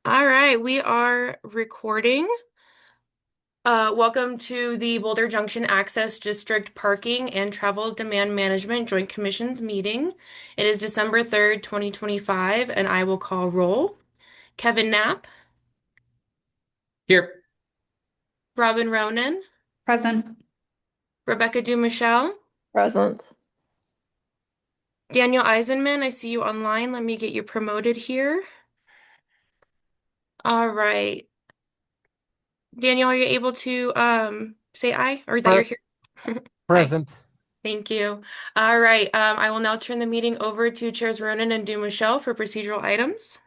All right, we are recording. Welcome to the Boulder Junction Access District Parking and Travel Demand Management Joint Commission's meeting. It is December 3rd, 2025, and I will call roll. Kevin Knapp, Here. Robin Ronan, Present. Rebecca Dumichel, Present. Daniel Eisenman, I see you online. Let me get you promoted here. All right. Daniel, are you able to say aye or that Pre- you're here? Aye. Present. Thank you. All right. I will now turn the meeting over to Chairs Ronan and Dumichel for procedural items.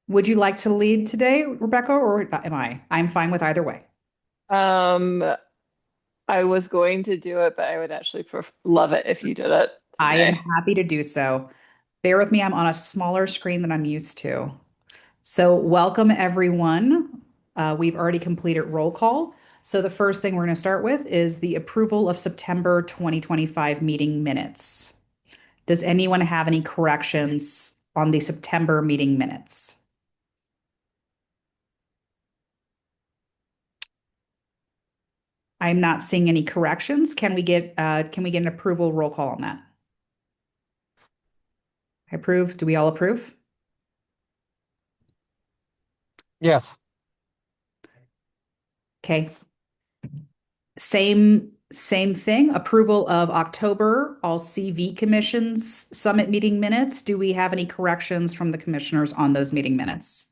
Would you like to lead today, Rebecca, or am I? I'm fine with either way. Um, I was going to do it, but I would actually love it if you did it I am today. happy to do so. Bear with me, I'm on a smaller screen than I'm used to. So, welcome everyone. We've already completed roll call. So, the first thing we're going to start with is the approval of September 2025 meeting minutes. Does anyone have any corrections on the September meeting minutes? I'm not seeing any corrections. Can we get an approval roll call on that? I approve. Do we all approve? Yes. Okay. Same thing. Approval of October, all CV commissions summit meeting minutes. Do we have any corrections from the commissioners on those meeting minutes?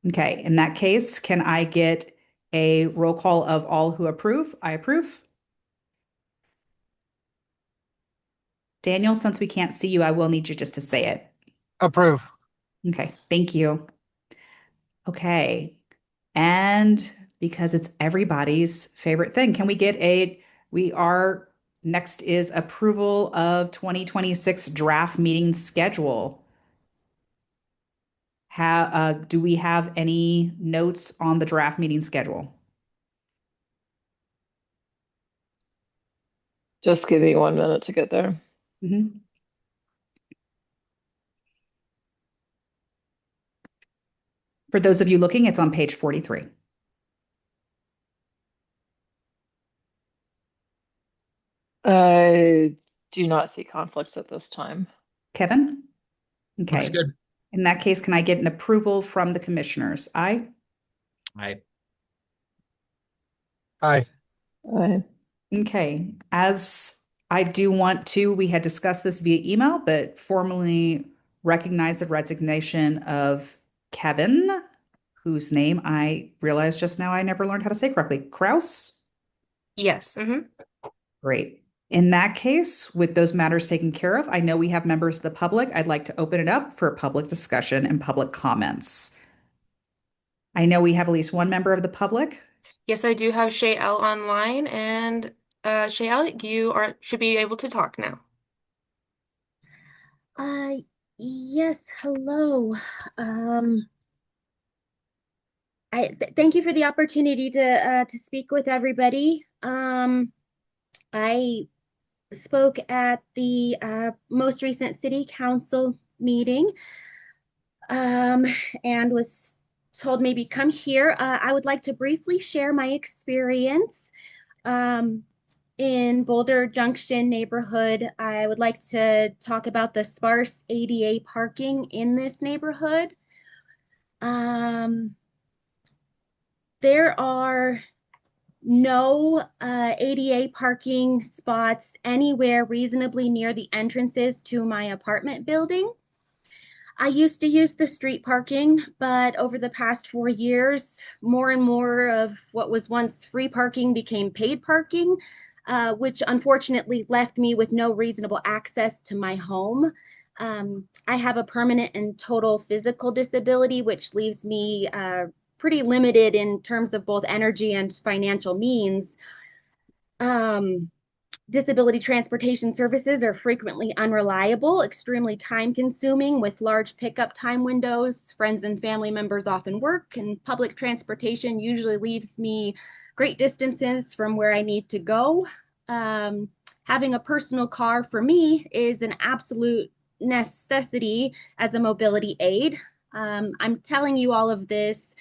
Okay, in that case, can I get a roll call of all who approve? I approve. Daniel, since we can't see you, I will need you just to say it. Approve. Okay, thank you. Okay. And because it's everybody's favorite thing, we are next is approval of 2026 draft meeting schedule. Do we have any notes on the draft meeting schedule? Just give me 1 minute to get there. Mhm. For those of you looking, it's on page 43. I do not see conflicts at this time. Kevin? Looks Okay. good. In that case, can I get an approval from the commissioners? Aye. Aye. Aye. I Okay. As I do want to, we had discussed this via email, but formally recognize the resignation of Kevin, whose name I realized just now I never learned how to say correctly. Kraus? Yes. Great. In that case, with those matters taken care of, I know we have members of the public. I'd like to open it up for public discussion and public comments. I know we have at least one member of the public. Yes, I do have Shay L online, and Shay L, you are should be able to talk now. Uh, yes, hello. Um, thank you for the opportunity to speak with everybody. I spoke at the most recent city council meeting, um, and was told maybe come here. I would like to briefly share my experience um, in Boulder Junction neighborhood. I would like to talk about the sparse ADA parking in this neighborhood. Um, there are no ADA parking spots anywhere reasonably near the entrances to my apartment building. I used to use the street parking, but over the past 4 years, more and more of what was once free parking became paid parking, which unfortunately left me with no reasonable access to my home. I have a permanent and total physical disability, which leaves me pretty limited in terms of both energy and financial means. Um, Disability transportation services are frequently unreliable, extremely time consuming with large pickup time windows. Friends and family members often work, and public transportation usually leaves me great distances from where I need to go. having a personal car for me is an absolute necessity as a mobility aid. I'm telling you all of this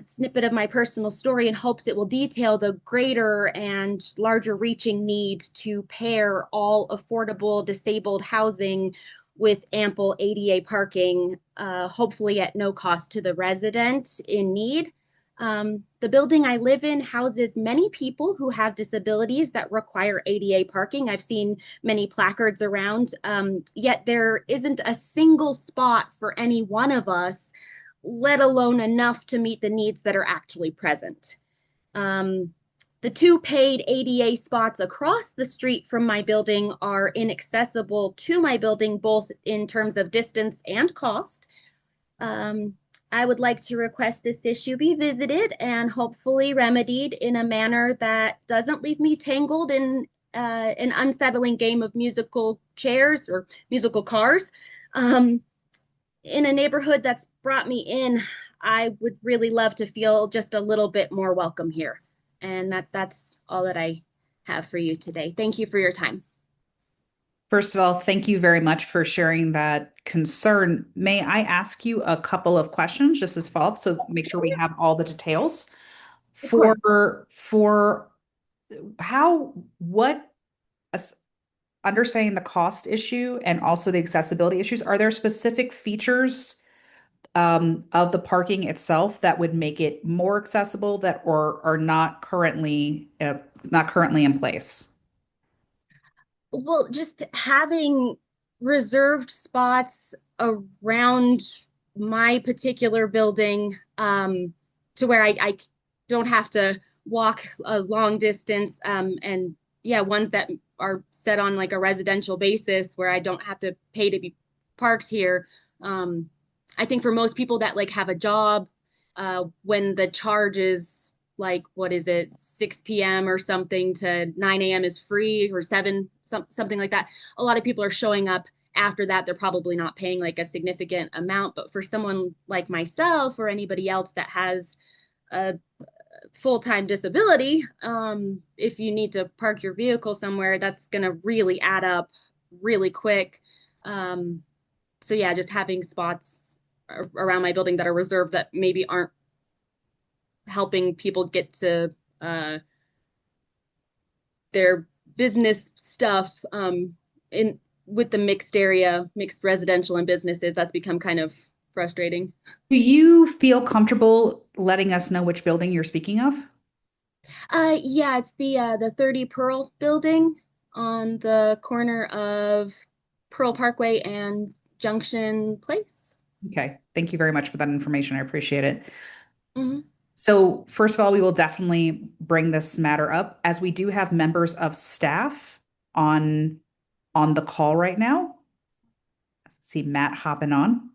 snippet of my personal story in hopes it will detail the greater and larger reaching need to pair all affordable disabled housing with ample ADA parking, hopefully at no cost to the resident in need. The building I live in houses many people who have disabilities that require ADA parking. I've seen many placards around, yet there isn't a single spot for any one of us, let alone enough to meet the needs that are actually present. The two paid ADA spots across the street from my building are inaccessible to my building, both in terms of distance and cost. Um, I would like to request this issue be visited and hopefully remedied in a manner that doesn't leave me tangled in an unsettling game of musical chairs or musical cars. In a neighborhood that's brought me in, I would really love to feel just a little bit more welcome here. And that's all that I have for you today. Thank you for your time. First of all, thank you very much for sharing that concern. May I ask you a couple of questions just as follow-up, so make sure we have all the details Of course. for how what as- understanding the cost issue and also the accessibility issues, are there specific features of the parking itself that would make it more accessible that or are not currently in place? Well, just having reserved spots around my particular building, to where I don't have to walk a long distance, and yeah, ones that are set on like a residential basis where I don't have to pay to be parked here. Um, I think for most people that like have a job, when the charge is like, what is it, 6 p.m. or something to 9 a.m. is free, or 7, something like that. A lot of people are showing up after that. They're probably not paying like a significant amount. But for someone like myself or anybody else that has a full-time disability, if you need to park your vehicle somewhere, that's going to really add up really quick. So yeah, just having spots around my building that are reserved that maybe aren't helping people get to their business stuff, in with the mixed residential and businesses, that's become kind of frustrating. Do you feel comfortable letting us know which building you're speaking of? Yeah, it's the 30 Pearl building on the corner of Pearl Parkway and Junction Place. Okay, thank you very much for that information. I appreciate it. Mhm. So, first of all, we will definitely bring this matter up as we do have members of staff on the call right now. See Matt hopping on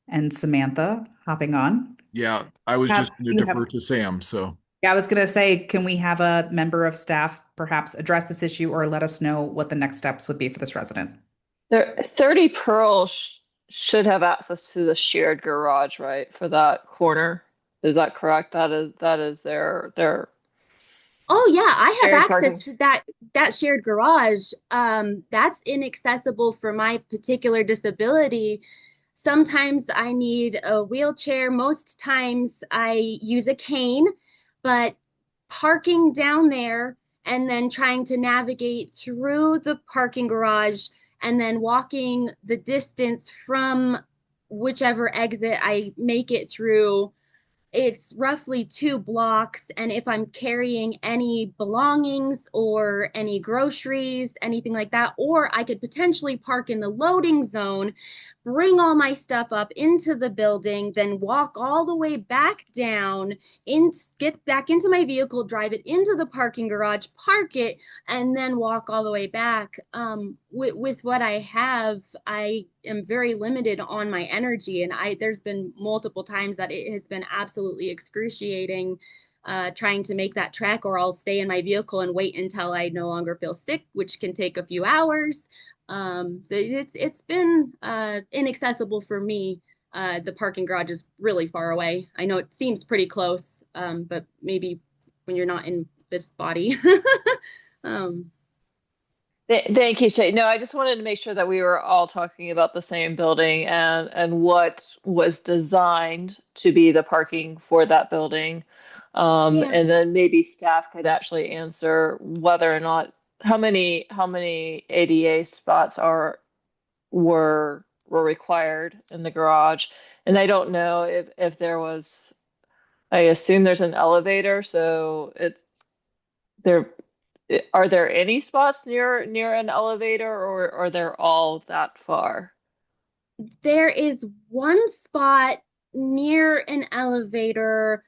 and Samantha hopping on. Yeah, I was Have just going to you have defer to Sam. So, Yeah, I was going to say, can we have a member of staff perhaps address this issue or let us know what the next steps would be for this resident? There, 30 Pearl should have access to the shared garage, right, for that corner. Is that correct? That is their Oh yeah, I have shared access parking. to that shared garage. That's inaccessible for my particular disability. Sometimes I need a wheelchair. Most times I use a cane, but parking down there and then trying to navigate through the parking garage and then walking the distance from whichever exit I make it through, it's roughly 2 blocks. And if I'm carrying any belongings or any groceries, anything like that, or I could potentially park in the loading zone, bring all my stuff up into the building, then walk all the way back down, get back into my vehicle, drive it into the parking garage, park it, and then walk all the way back. With what I have, I am very limited on my energy, and there's been multiple times that it has been absolutely excruciating, trying to make that trek, or I'll stay in my vehicle and wait until I no longer feel sick, which can take a few hours. So it's been inaccessible for me. The parking garage is really far away. I know it seems pretty close, but maybe when you're not in this body. Um, Thank you, Shay. No, I just wanted to make sure that we were all talking about the same building and what was designed to be the parking for that building. yeah, And then maybe staff could actually answer whether or not how many ADA spots were required in the garage. And I don't know if there was, I assume there's an elevator, so there are there any spots near an elevator, or are they all that far? there is one spot near an elevator.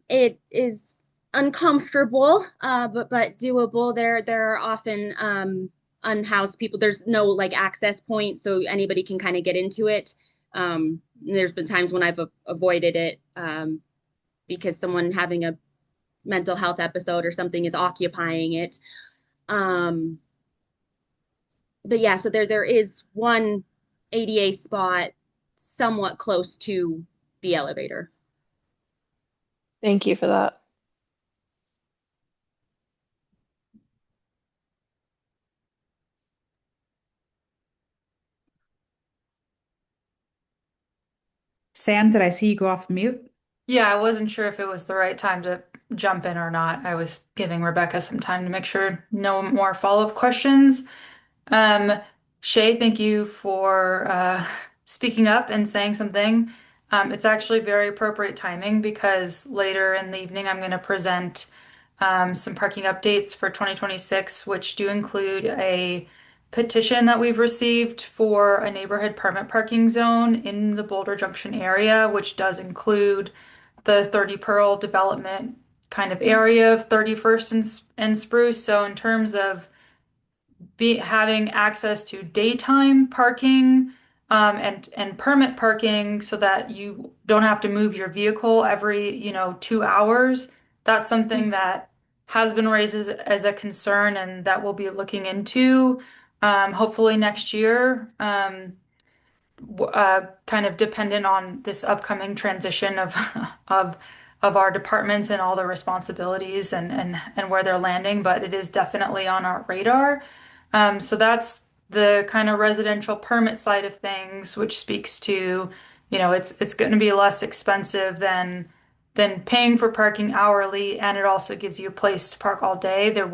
It is uncomfortable, but doable. There are often unhoused people. There's no like access point, so anybody can kind of get into it. There's been times when I've avoided it because someone having a mental health episode or something is occupying it. Um, but yeah, so there is one ADA spot somewhat close to the elevator. Thank you for that. Sam, did I see you go off mute? Yeah, I wasn't sure if it was the right time to jump in or not. I was giving Rebecca some time to make sure no more follow-up questions. Um, Shay, thank you for speaking up and saying something. It's actually very appropriate timing because later in the evening I'm going to present some parking updates for 2026, which do include a petition that we've received for a neighborhood permit parking zone in the Boulder Junction area, which does include the 30 Pearl development kind of area of 31st and Spruce. So in terms of having access to daytime parking and permit parking so that you don't have to move your vehicle every, 2 hours. That's something that has been raised as a concern and that we'll be looking into hopefully next year. Kind of dependent on this upcoming transition of of of our departments and all the responsibilities and where they're landing, but it is definitely on our radar. So that's the kind of residential permit side of things, which speaks to, it's going to be less expensive than paying for parking hourly, and it also gives you a place to park all day. There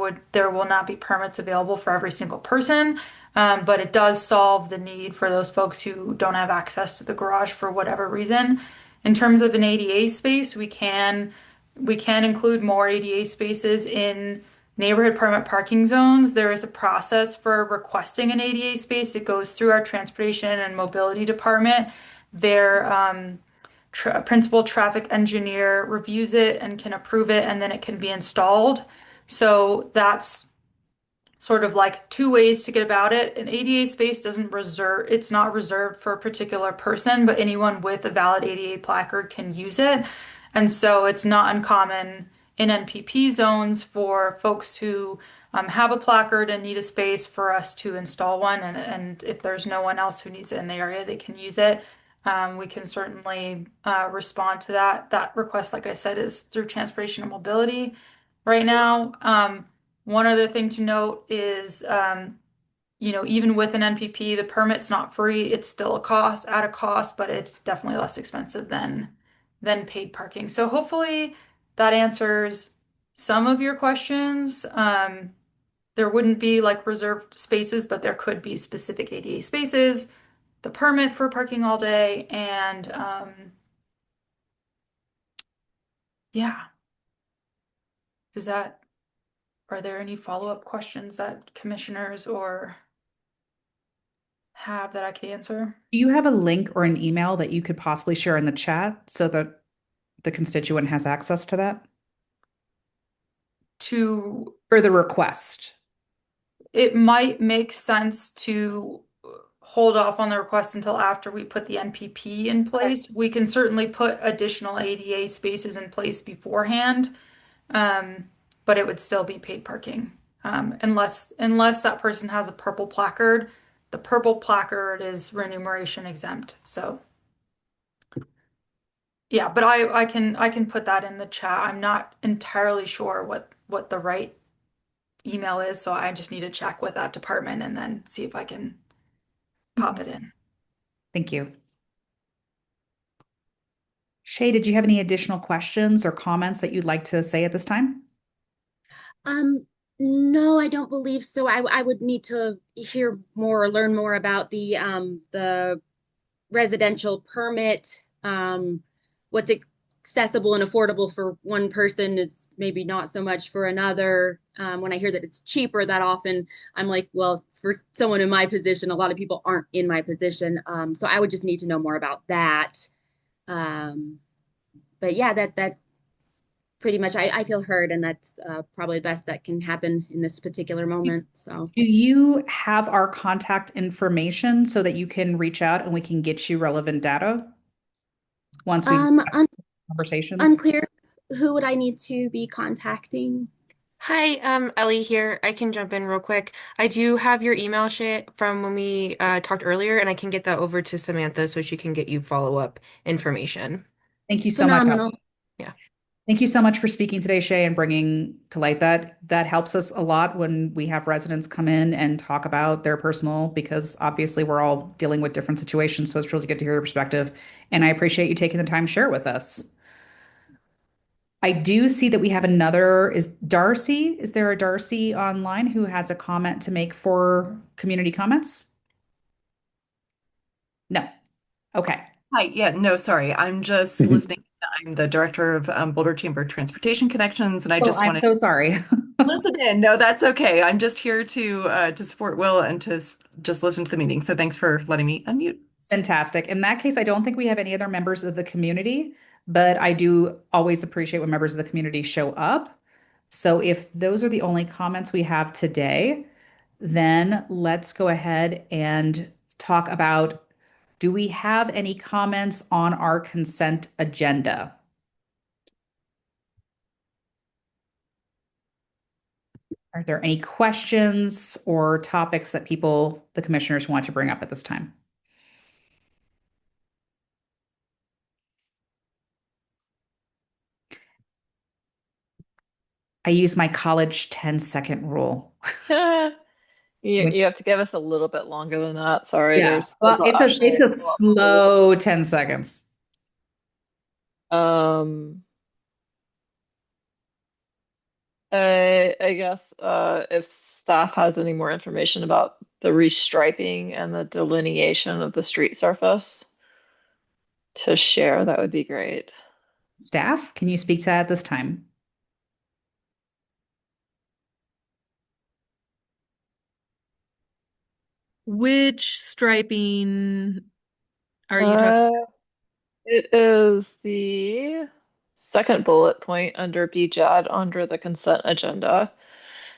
will not be permits available for every single person, but it does solve the need for those folks who don't have access to the garage for whatever reason. In terms of an ADA space, we can include more ADA spaces in neighborhood permit parking zones. There is a process for requesting an ADA space. It goes through our transportation and mobility department. Their principal traffic engineer reviews it and can approve it, and then it can be installed. So that's sort of like two ways to get about it. An ADA space it's not reserved for a particular person, but anyone with a valid ADA placard can use it. And so it's not uncommon in NPP zones for folks who have a placard and need a space for us to install one. And if there's no one else who needs it in the area, they can use it. We can certainly respond to that. That request, like I said, is through transportation and mobility right now. One other thing to note is, even with an NPP, the permit's not free. It's still at a cost, but it's definitely less expensive than paid parking. So hopefully that answers some of your questions. There wouldn't be like reserved spaces, but there could be specific ADA spaces, the permit for parking all day, and yeah. Is that Are there any follow-up questions that commissioners or have that I could answer? Do you have a link or an email that you could possibly share in the chat so that the constituent has access to that To, for the request? it might make sense to hold off on the request until after we put the NPP in place. We can certainly put additional ADA spaces in place beforehand, um, but it would still be paid parking. Unless that person has a purple placard. The purple placard is remuneration exempt. So but I can put that in the chat. I'm not entirely sure what the right email is, so I just need to check with that department and then see if I can pop it in. Thank you. Shay, did you have any additional questions or comments that you'd like to say at this time? Um, no, I don't believe so. I would need to hear more or learn more about the residential permit. What's accessible and affordable for one person, it's maybe not so much for another. When I hear that it's cheaper, that often I'm like, well, for someone in my position, a lot of people aren't in my position. So I would just need to know more about that. But yeah, that's pretty much I feel heard, and that's probably the best that can happen in this particular moment. So Do you have our contact information so that you can reach out and we can get you relevant data once we've um had un conversations? unclear who would I need to be contacting? Hi, Ellie here. I can jump in real quick. I do have your email shit from when we talked earlier, and I can get that over to Samantha so she can get you follow-up information. Thank you so much. Phenomenal. Yeah. Thank you so much for speaking today, Shay, and bringing to light that helps us a lot when we have residents come in and talk about their personal, because obviously we're all dealing with different situations. So it's really good to hear your perspective. And I appreciate you taking the time to share it with us. I do see that we have another, is Darcy? Is there a Darcy online who has a comment to make for community comments? No. Okay. Hi, yeah, no, sorry. I'm just listening. I'm the director of Boulder Chamber Transportation Connections, and I Oh, just I'm wanted so to sorry. listen in. No, that's okay. I'm just here to support Will and to just listen to the meeting. So thanks for letting me unmute. Fantastic. In that case, I don't think we have any other members of the community, but I do always appreciate when members of the community show up. So if those are the only comments we have today, then let's go ahead and talk about, do we have any comments on our consent agenda? Are there any questions or topics that the commissioners want to bring up at this time? I use my college 10-second rule. You have to give us a little bit longer than that. Sorry, Yeah. there's Well, actually it's a a lot more to slow 10 seconds. Um, I guess if staff has any more information about the restriping and the delineation of the street surface to share, that would be great. Staff, can you speak to that at this time? Which striping are you talking? Uh, it is the second bullet point under BJAD under the consent agenda.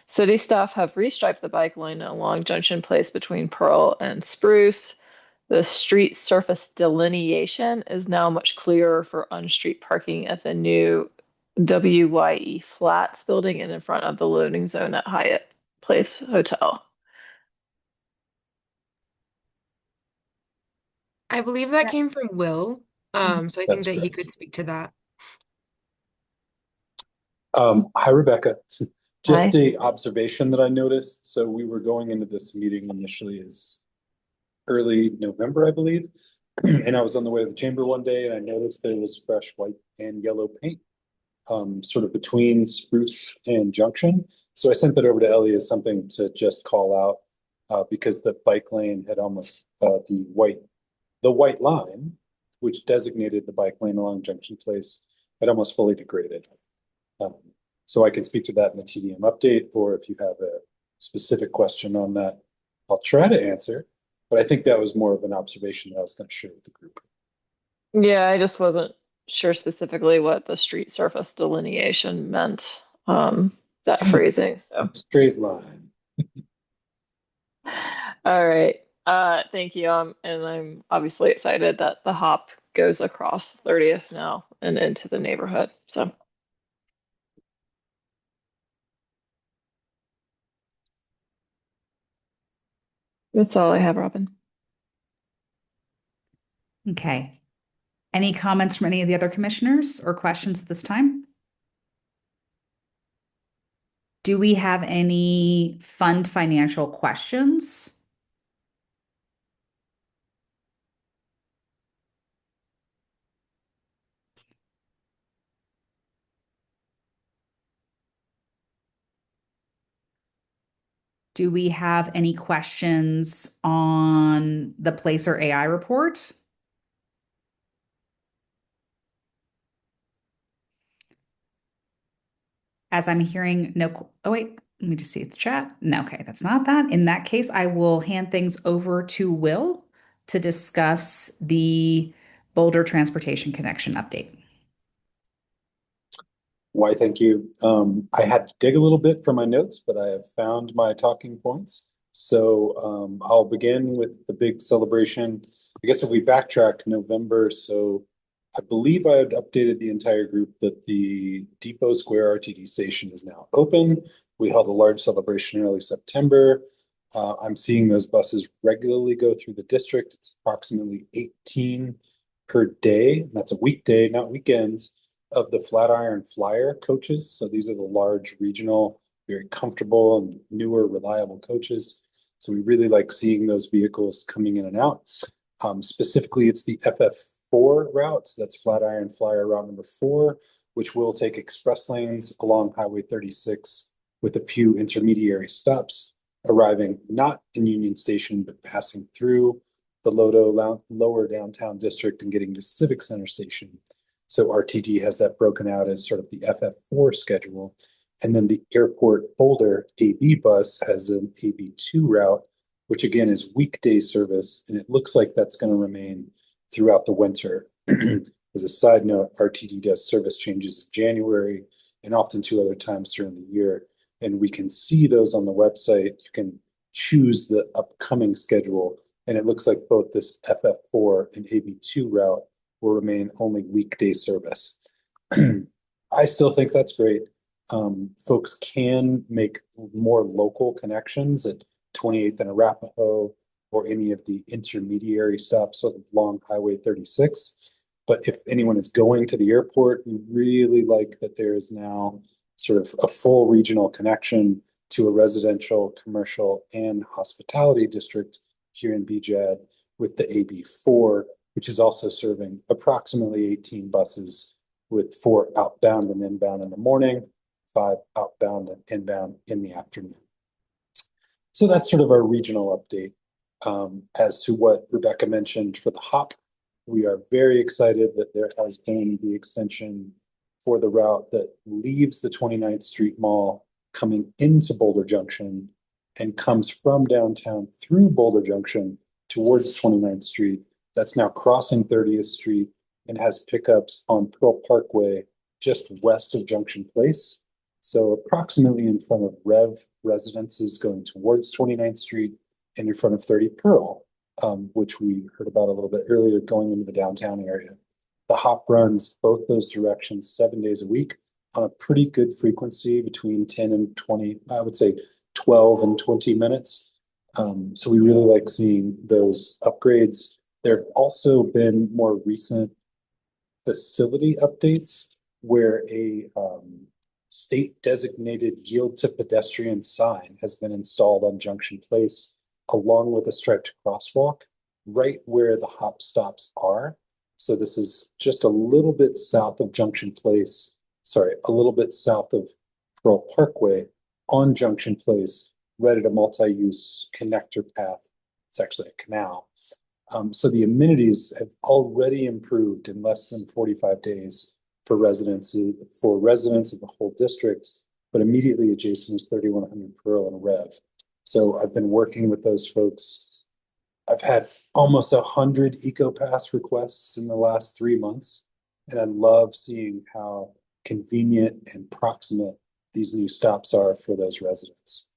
City staff have restriped the bike lane along Junction Place between Pearl and Spruce. The street surface delineation is now much clearer for on-street parking at the new WYE Flats building and in front of the loading zone at Hyatt Place Hotel. I believe that came from Will. So I think That's that he correct. could speak to that. Hi, Rebecca. Hi. Just a observation that I noticed. So we were going into this meeting initially as early November, I believe. And I was on the way to the chamber one day and I noticed there was fresh white and yellow paint, sort of between Spruce and Junction. So I sent that over to Ellie as something to just call out, because the bike lane had almost, the white line, which designated the bike lane along Junction Place, had almost fully degraded. So I can speak to that in the TDM update, or if you have a specific question on that, I'll try to answer. But I think that was more of an observation that I was going to share with the group. Yeah, I just wasn't sure specifically what the street surface delineation meant, that phrasing. So, Straight line. all right. Thank you. And I'm obviously excited that the hop goes across 30th now and into the neighborhood. So. That's all I have, Robin. Okay. Any comments from any of the other commissioners or questions at this time? Do we have any fund financial questions? Do we have any questions on the Placer AI report? As I'm hearing no, oh wait, let me just see the chat. No, okay, that's not that. In that case, I will hand things over to Will to discuss the Boulder Transportation Connection update. Why, thank you. I had to dig a little bit for my notes, but I have found my talking points. So I'll begin with the big celebration. I guess if we backtrack November, so I believe I had updated the entire group that the Depot Square RTD station is now open. We held a large celebration in early September. I'm seeing those buses regularly go through the district. It's approximately 18 per day. That's a weekday, not weekends, of the Flatiron Flyer coaches. So these are the large regional, very comfortable and newer, reliable coaches. So we really like seeing those vehicles coming in and out. Specifically, it's the FF4 route. So that's Flatiron Flyer route number 4, which will take express lanes along Highway 36 with a few intermediary stops, arriving not in Union Station, but passing through the lower downtown district and getting to Civic Center Station. So RTD has that broken out as sort of the FF4 schedule. And then the Airport Boulder AB bus has an AB2 route, which again is weekday service. And it looks like that's going to remain throughout the winter. As a side note, RTD does service changes in January and often 2 other times during the year. And we can see those on the website. You can choose the upcoming schedule. And it looks like both this FF4 and AB2 route will remain only weekday service. I still think that's great. Folks can make more local connections at 28th and Arapahoe or any of the intermediary stops along Highway 36. But if anyone is going to the airport, we really like that there is now sort of a full regional connection to a residential, commercial, and hospitality district here in BJAD with the AB4, which is also serving approximately 18 buses with 4 outbound and inbound in the morning, 5 outbound and inbound in the afternoon. So that's sort of our regional update. As to what Rebecca mentioned for the HOP, we are very excited that there has been the extension for the route that leaves the 29th Street Mall coming into Boulder Junction and comes from downtown through Boulder Junction towards 29th Street. That's now crossing 30th Street and has pickups on Pearl Parkway just west of Junction Place. So approximately in front of Rev residences going towards 29th Street and in front of 30 Pearl, which we heard about a little bit earlier going into the downtown area. The HOP runs both those directions 7 days a week on a pretty good frequency between 10 and 20, I would say 12 and 20 minutes. So we really like seeing those upgrades. There have also been more recent facility updates where a state designated yield to pedestrian sign has been installed on Junction Place along with a striped crosswalk right where the HOP stops are. So this is just a little bit south of Junction Place, sorry, a little bit south of Pearl Parkway on Junction Place, right at a multi-use connector path. It's actually a canal. So the amenities have already improved in less than 45 days for residents of the whole district, but immediately adjacent is 3100 Pearl and Rev. So I've been working with those folks. I've had almost 100 EcoPass requests in the last 3 months, and I love seeing how convenient and proximate these new stops are for those residents.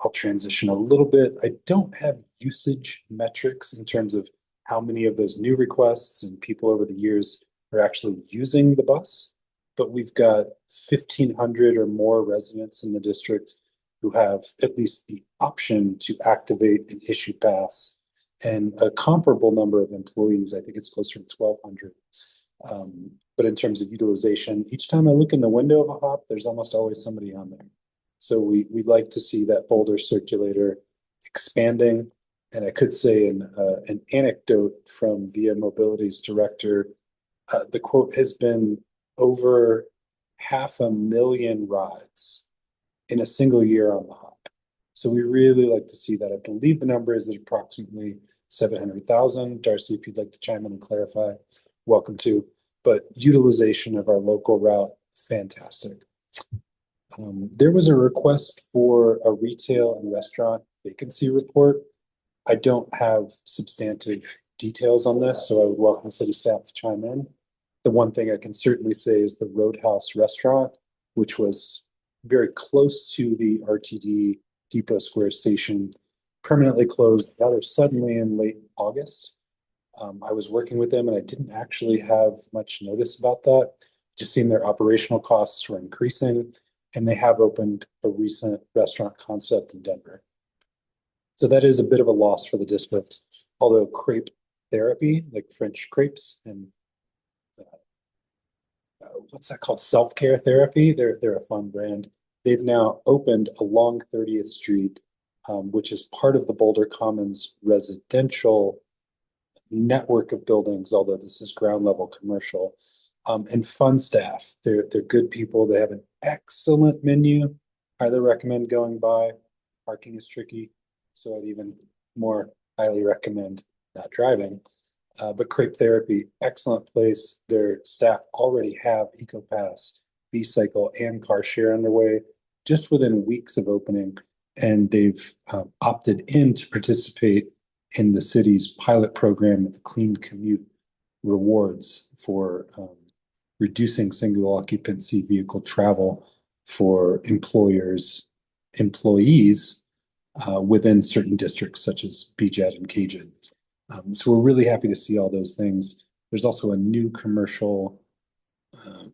I'll transition a little bit. I don't have usage metrics in terms of how many of those new requests and people over the years are actually using the bus, but we've got 1,500 or more residents in the district who have at least the option to activate an issue pass, and a comparable number of employees. I think it's closer to 1,200. But in terms of utilization, each time I look in the window of a hop, there's almost always somebody on there. So we'd like to see that Boulder circulator expanding. And I could say an anecdote from Via Mobility's director. The quote has been over 500,000 rides in a single year on the hop. So we really like to see that. I believe the number is at approximately 700,000. Darcy, if you'd like to chime in and clarify, welcome to. But utilization of our local route, fantastic. There was a request for a retail and restaurant vacancy report. I don't have substantive details on this, so I would welcome city staff to chime in. The one thing I can certainly say is the Roadhouse restaurant, which was very close to the RTD Depot Square station, permanently closed rather suddenly in late August. I was working with them and I didn't actually have much notice about that. Just seemed their operational costs were increasing, and they have opened a recent restaurant concept in Denver. So that is a bit of a loss for the district, although crepe therapy, like French crepes and what's that called? Self-care therapy. They're a fun brand. They've now opened along 30th Street, which is part of the Boulder Commons residential network of buildings, although this is ground level commercial. And fun staff. They're good people. They have an excellent menu. Highly recommend going by. Parking is tricky, so I'd even more highly recommend not driving. But Crepe Therapy, excellent place. Their staff already have EcoPass, B-Cycle, and car share underway just within weeks of opening. And they've opted in to participate in the city's pilot program with Clean Commute rewards for reducing single occupancy vehicle travel for employees within certain districts such as BJED and KJED. So we're really happy to see all those things. There's also a new commercial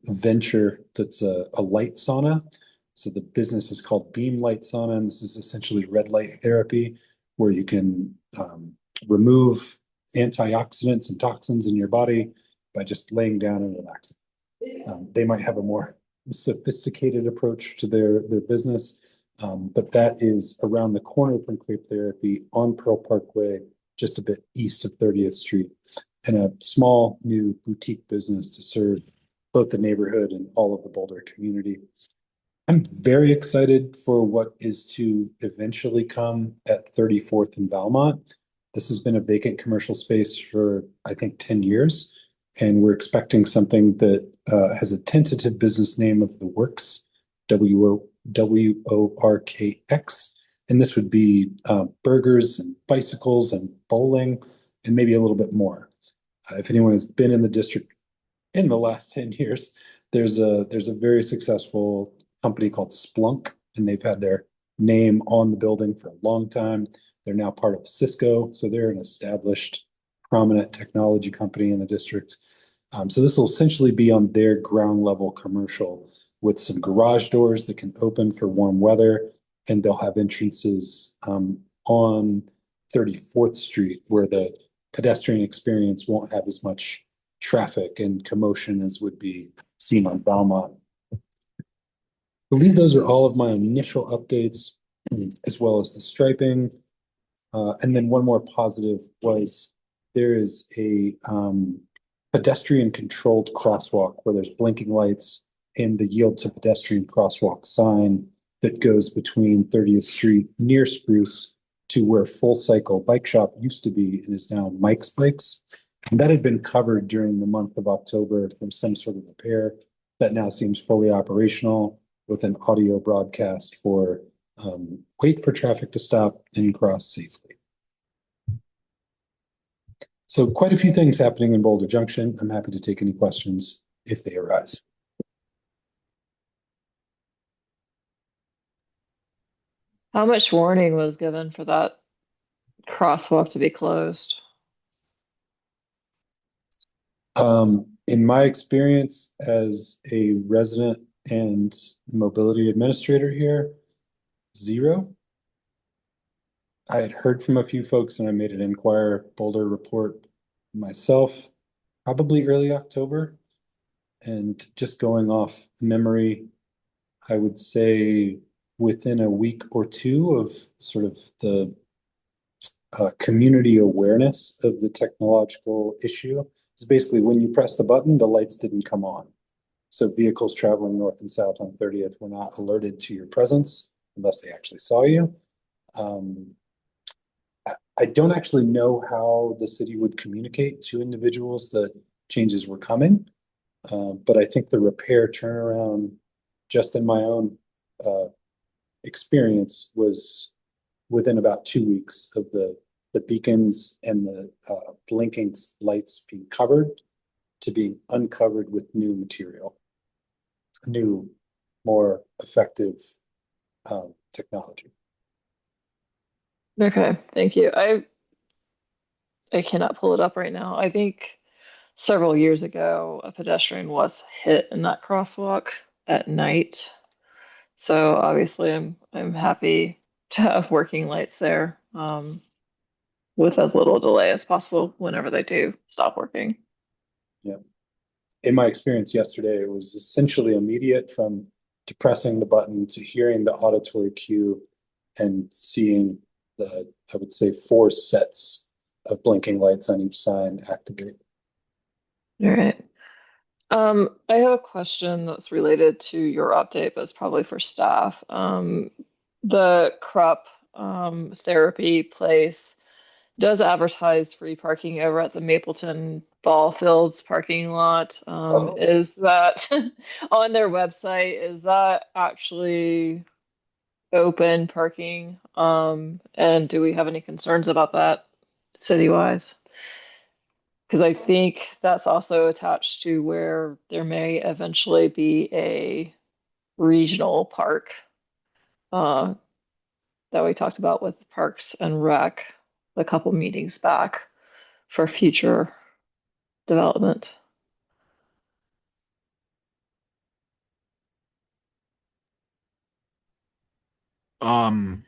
venture that's a light sauna. So the business is called Beam Light Sauna, and this is essentially red light therapy where you can remove antioxidants and toxins in your body by just laying down and relaxing. They might have a more sophisticated approach to their business, but that is around the corner from Crepe Therapy on Pearl Parkway, just a bit east of 30th Street, and a small new boutique business to serve both the neighborhood and all of the Boulder community. I'm very excited for what is to eventually come at 34th and Valmont. This has been a vacant commercial space for, I think, 10 years, and we're expecting something that has a tentative business name of The Works, WORKX. And this would be burgers and bicycles and bowling and maybe a little bit more. If anyone has been in the district in the last 10 years, there's a very successful company called Splunk, and they've had their name on the building for a long time. They're now part of Cisco, so they're an established, prominent technology company in the district. So this will essentially be on their ground level commercial with some garage doors that can open for warm weather, and they'll have entrances on 34th Street where the pedestrian experience won't have as much traffic and commotion as would be seen on Valmont. I believe those are all of my initial updates, as well as the striping. And then one more positive was there is a pedestrian controlled crosswalk where there's blinking lights and the yield to pedestrian crosswalk sign that goes between 30th Street near Spruce to where Full Cycle Bike Shop used to be and is now Mike's Bikes. And that had been covered during the month of October from some sort of repair that now seems fully operational with an audio broadcast for wait for traffic to stop and cross safely. So quite a few things happening in Boulder Junction. I'm happy to take any questions if they arise. How much warning was given for that crosswalk to be closed? In my experience as a resident and mobility administrator here, 0. I had heard from a few folks and I made an Inquirer Boulder report myself, probably early October. And just going off memory, I would say within a week or two of sort of the community awareness of the technological issue, is basically when you press the button, the lights didn't come on. So vehicles traveling north and south on 30th were not alerted to your presence unless they actually saw you. Um, I don't actually know how the city would communicate to individuals that changes were coming, but I think the repair turnaround, just in my own experience, was within about 2 weeks of the beacons and the blinking lights being covered to being uncovered with new material, new, more effective technology. Okay, thank you. I cannot pull it up right now. I think several years ago a pedestrian was hit in that crosswalk at night. So obviously I'm happy to have working lights there, with as little delay as possible whenever they do stop working. Yeah. In my experience yesterday, it was essentially immediate from depressing the button to hearing the auditory cue and seeing the, I would say, 4 sets of blinking lights on each sign activate. All right. I have a question that's related to your update, but it's probably for staff. The CRUP therapy place does advertise free parking over at the Mapleton Ball Fields parking lot. Oh. Is that on their website? Is that actually open parking? And do we have any concerns about that city-wise? Because I think that's also attached to where there may eventually be a regional park uh, that we talked about with Parks and Rec a couple meetings back for future development. Um,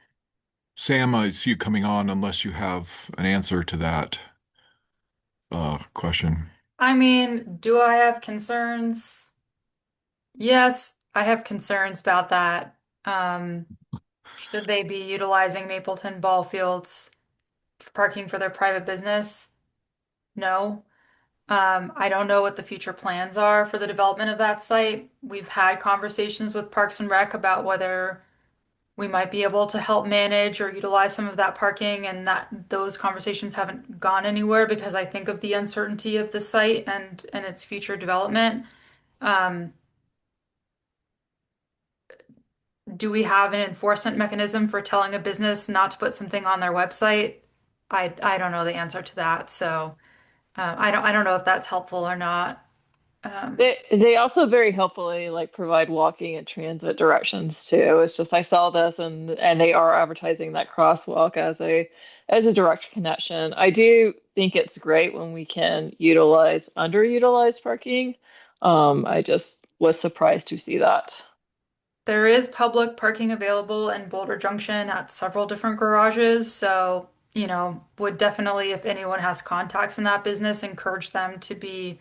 Sam, I see you coming on unless you have an answer to that question. I mean, do I have concerns? Yes, I have concerns about that. Um, should they be utilizing Mapleton ball fields for parking for their private business? No. I don't know what the future plans are for the development of that site. We've had conversations with Parks and Rec about whether we might be able to help manage or utilize some of that parking, and that those conversations haven't gone anywhere because I think of the uncertainty of the site and its future development. Um, do we have an enforcement mechanism for telling a business not to put something on their website? I don't know the answer to that, so I don't know if that's helpful or not. They also very helpfully like provide walking and transit directions too. It's just I saw this and they are advertising that crosswalk as a direct connection. I do think it's great when we can utilize underutilized parking. I just was surprised to see that. There is public parking available in Boulder Junction at several different garages, so would definitely, if anyone has contacts in that business, encourage them to be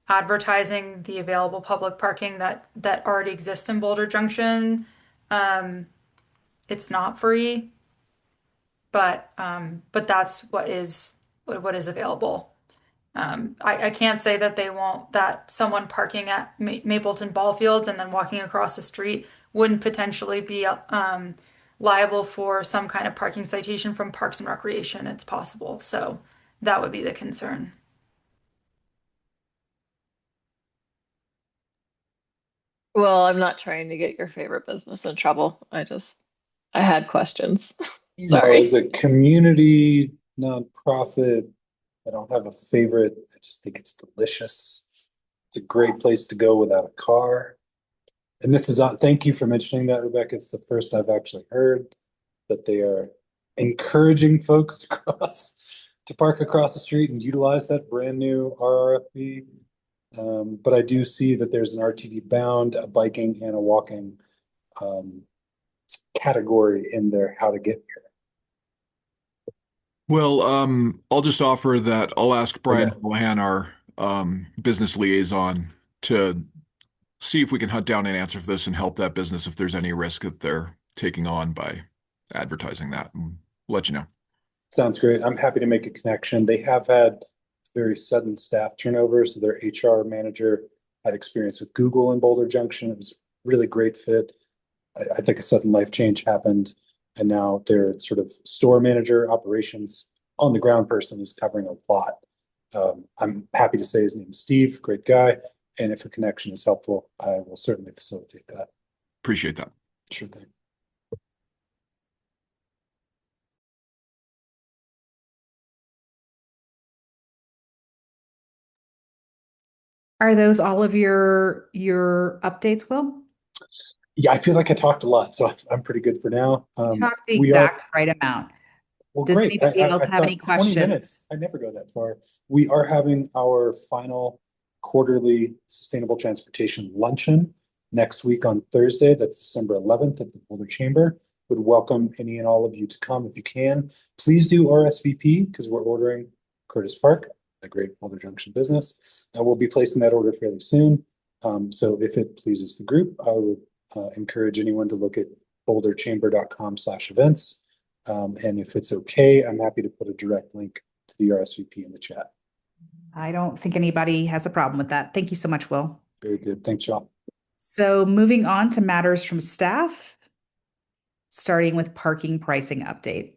advertising the available public parking that already exists in Boulder Junction. Um, it's not free, but that's what is available. I can't say that they won't, that someone parking at Mapleton Ball Fields and then walking across the street wouldn't potentially be liable for some kind of parking citation from Parks and Recreation. It's possible. So that would be the concern. Well, I'm not trying to get your favorite business in trouble. I had questions. As Sorry. a community nonprofit, I don't have a favorite. I just think it's delicious. It's a great place to go without a car. And this is on, thank you for mentioning that, Rebecca. It's the first I've actually heard that they are encouraging folks to to park across the street and utilize that brand new RRFB. But I do see that there's an RTD bound, a biking, and a walking category in there, how to get here. Well, I'll just offer that I'll ask Brian Okay. Mohan, our business liaison, to see if we can hunt down an answer for this and help that business if there's any risk that they're taking on by advertising that, and let you know. Sounds great. I'm happy to make a connection. They have had very sudden staff turnover, so their HR manager had experience with Google in Boulder Junction. It was a really great fit. I think a sudden life change happened, and now their sort of store manager, operations on the ground person is covering a lot. I'm happy to say his name is Steve, great guy, and if a connection is helpful, I will certainly facilitate that. Appreciate that. Sure thing. Are those all of your updates, Will? Yeah, I feel like I talked a lot, so I'm pretty good for now. You talked the We are exact right amount. Well, Does great. anybody else I have any thought 20 minutes. questions? I never go that far. We are having our final quarterly sustainable transportation luncheon next week on Thursday. That's December 11th at the Boulder Chamber. Would welcome any and all of you to come if you can. Please do RSVP because we're ordering Curtis Park, a great Boulder Junction business. We'll be placing that order fairly soon. So if it pleases the group, I would encourage anyone to look at boulderchamber.com/events. And if it's okay, I'm happy to put a direct link to the RSVP in the chat. I don't think anybody has a problem with that. Thank you so much, Will. Very good. Thanks, y'all. So moving on to matters from staff, starting with parking pricing update.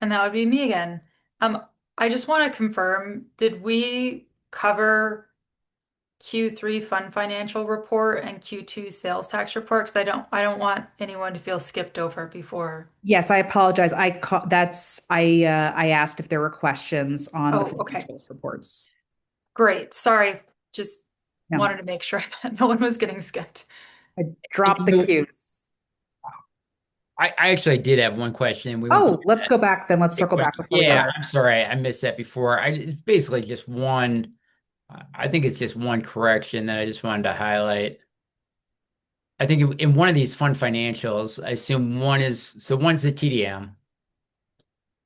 And that would be me again. I just want to confirm, did we cover Q3 fund financial report and Q2 sales tax report? Because I don't want anyone to feel skipped over before. Yes, I apologize. I asked if there were questions on the Okay. financials reports. Great. Sorry. Just No. wanted to make sure that no one was getting skipped. I dropped the cues. I actually did have one question. Let's go back then. Let's circle back before we go Yeah, there. I'm sorry. I missed that before. It's basically just one, I think it's just one correction that I just wanted to highlight. I think in one of these fund financials, I assume one's the TDM,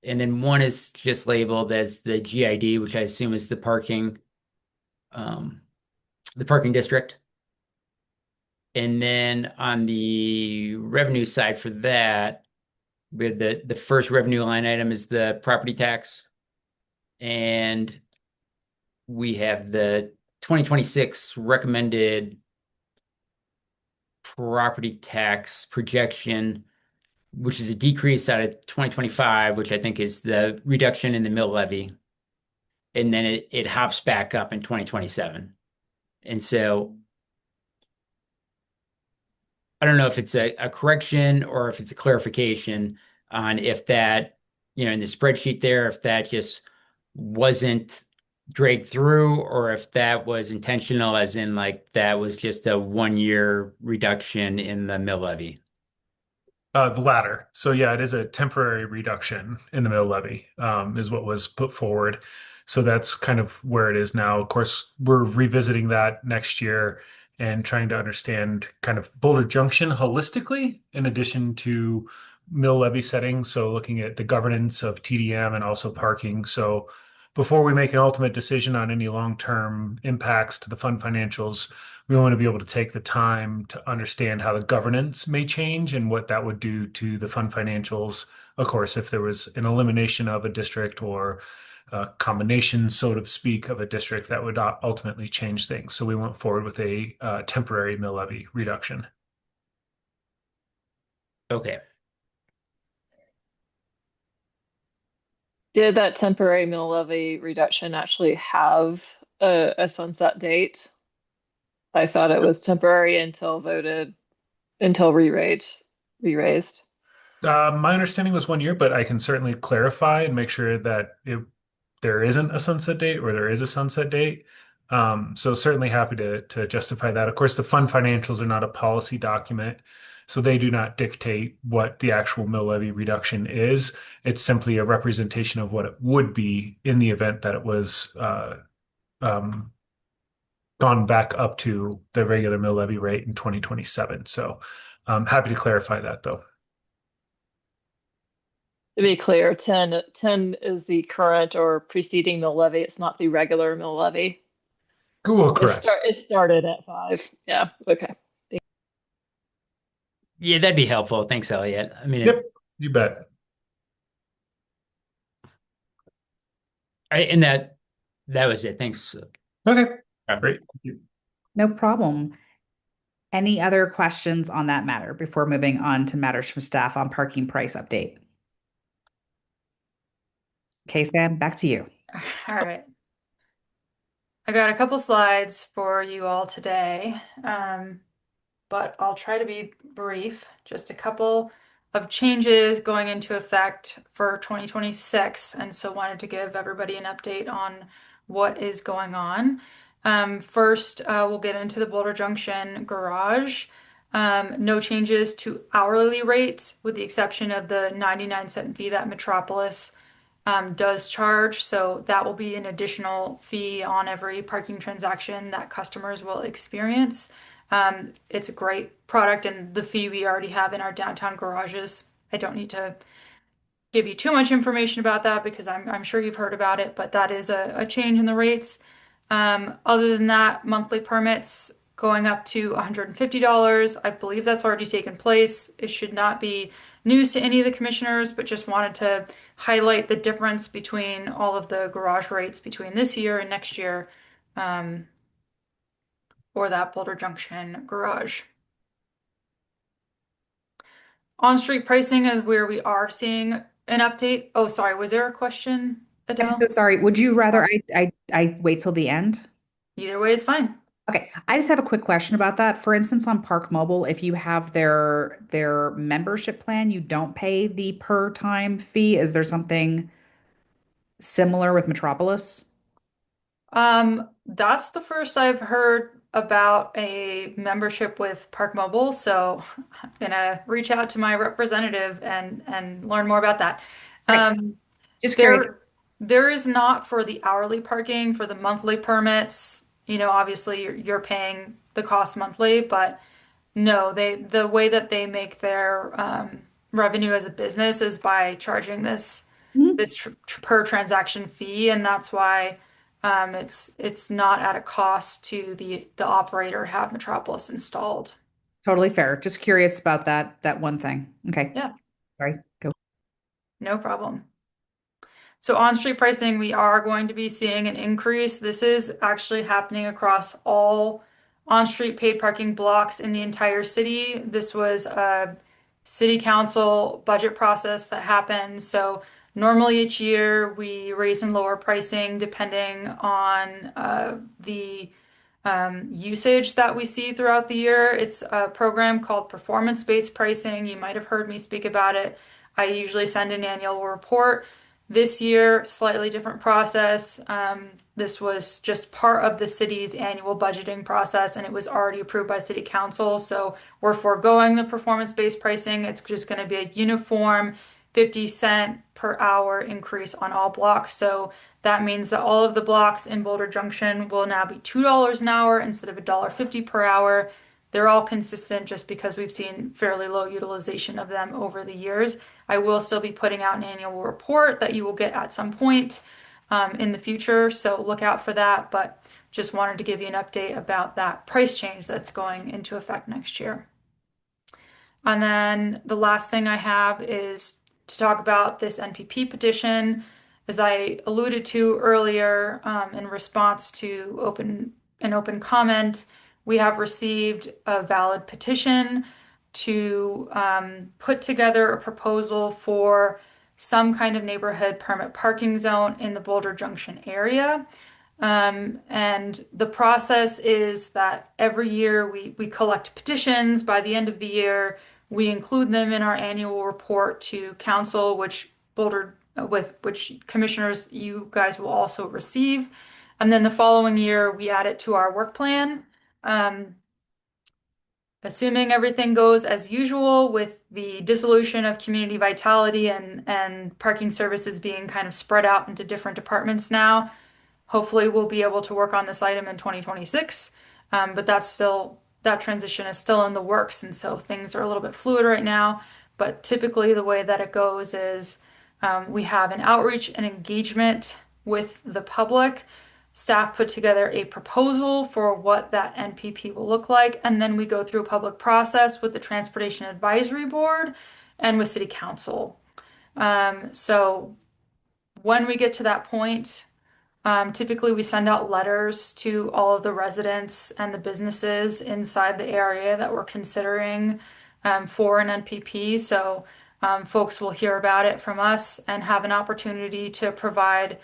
and then one is just labeled as the GID, which I assume is the parking district. And then on the revenue side for that, with the first revenue line item is the property tax. And we have the 2026 recommended property tax projection, which is a decrease out of 2025, which I think is the reduction in the mill levy. And then it hops back up in 2027. And so I don't know if it's a correction or if it's a clarification on if that, in the spreadsheet there, if that just wasn't dragged through or if that was intentional, as in like that was just a 1 year reduction in the mill levy. The latter. So yeah, it is a temporary reduction in the mill levy, is what was put forward. So that's kind of where it is now. Of course, we're revisiting that next year and trying to understand kind of Boulder Junction holistically, in addition to mill levy settings. So looking at the governance of TDM and also parking. So before we make an ultimate decision on any long-term impacts to the fund financials, we want to be able to take the time to understand how the governance may change and what that would do to the fund financials. Of course, if there was an elimination of a district or a combination, so to speak, of a district, that would ultimately change things. So we went forward with a temporary mill levy reduction. Okay. Did that temporary mill levy reduction actually have a sunset date? I thought it was temporary until re-raised. My understanding was 1 year, but I can certainly clarify and make sure that there isn't a sunset date or there is a sunset date. So certainly happy to justify that. Of course, the fund financials are not a policy document, so they do not dictate what the actual mill levy reduction is. It's simply a representation of what it would be in the event that it was gone back up to the regular mill levy rate in 2027. So I'm happy to clarify that though. To be clear, 10 is the current or preceding mill levy. It's not the regular mill levy. Cool, correct. It started at 5. Yeah. Okay. Yeah, that'd be helpful. Thanks, Elliot. I mean, Yep, you bet. and that was it. Thanks. Okay, great. Thank you. No problem. Any other questions on that matter before moving on to matters from staff on parking price update? Okay, Sam, back to you. All right. I got a couple slides for you all today, but I'll try to be brief. Just a couple of changes going into effect for 2026, and so wanted to give everybody an update on what is going on. First, we'll get into the Boulder Junction garage. No changes to hourly rates, with the exception of the 99-cent fee that Metropolis does charge. So that will be an additional fee on every parking transaction that customers will experience. It's a great product, and the fee we already have in our downtown garages. I don't need to give you too much information about that because I'm sure you've heard about it, but that is a change in the rates. Other than that, monthly permits going up to $150. I believe that's already taken place. It should not be news to any of the commissioners, but just wanted to highlight the difference between all of the garage rates between this year and next year, for that Boulder Junction garage. On-street pricing is where we are seeing an update. Oh, sorry, was there a question, I'm Adele? so sorry. Would you rather I wait till the end? Either way is fine. Okay, I just have a quick question about that. For instance, on Park Mobile, if you have their membership plan, you don't pay the per time fee. Is there something similar with Metropolis? That's the first I've heard about a membership with Park Mobile, so I'm gonna reach out to my representative and learn more about that. Okay, Um, just curious. there is not for the hourly parking, for the monthly permits. Obviously you're paying the cost monthly, but no, the way that they make their revenue as a business is by charging this Mhm. per transaction fee, and that's why it's not at a cost to the operator to have Metropolis installed. Totally fair. Just curious about that one thing. Okay, Yeah, sorry. Go. no problem. So on-street pricing, we are going to be seeing an increase. This is actually happening across all on-street paid parking blocks in the entire city. This was a city council budget process that happened. So normally each year we raise and lower pricing depending on the usage that we see throughout the year. It's a program called performance-based pricing. You might have heard me speak about it. I usually send an annual report. This year, slightly different process. This was just part of the city's annual budgeting process, and it was already approved by city council. So we're foregoing the performance-based pricing. It's just going to be a uniform 50-cent per hour increase on all blocks. So that means that all of the blocks in Boulder Junction will now be $2 an hour instead of $1.50 per hour. They're all consistent just because we've seen fairly low utilization of them over the years. I will still be putting out an annual report that you will get at some point in the future, so look out for that. But just wanted to give you an update about that price change that's going into effect next year. And then the last thing I have is to talk about this NPP petition. As I alluded to earlier, in response to an open comment, we have received a valid petition to put together a proposal for some kind of neighborhood permit parking zone in the Boulder Junction area. And the process is that every year we collect petitions. By the end of the year, we include them in our annual report to council, with which commissioners you guys will also receive. And then the following year, we add it to our work plan. Assuming everything goes as usual with the dissolution of community vitality and parking services being kind of spread out into different departments now, hopefully we'll be able to work on this item in 2026. But that transition is still in the works, and so things are a little bit fluid right now. But typically the way that it goes is We have an outreach and engagement with the public. Staff put together a proposal for what that NPP will look like, and then we go through a public process with the Transportation Advisory Board and with City Council. So when we get to that point, typically we send out letters to all of the residents and the businesses inside the area that we're considering for an NPP. So folks will hear about it from us and have an opportunity to provide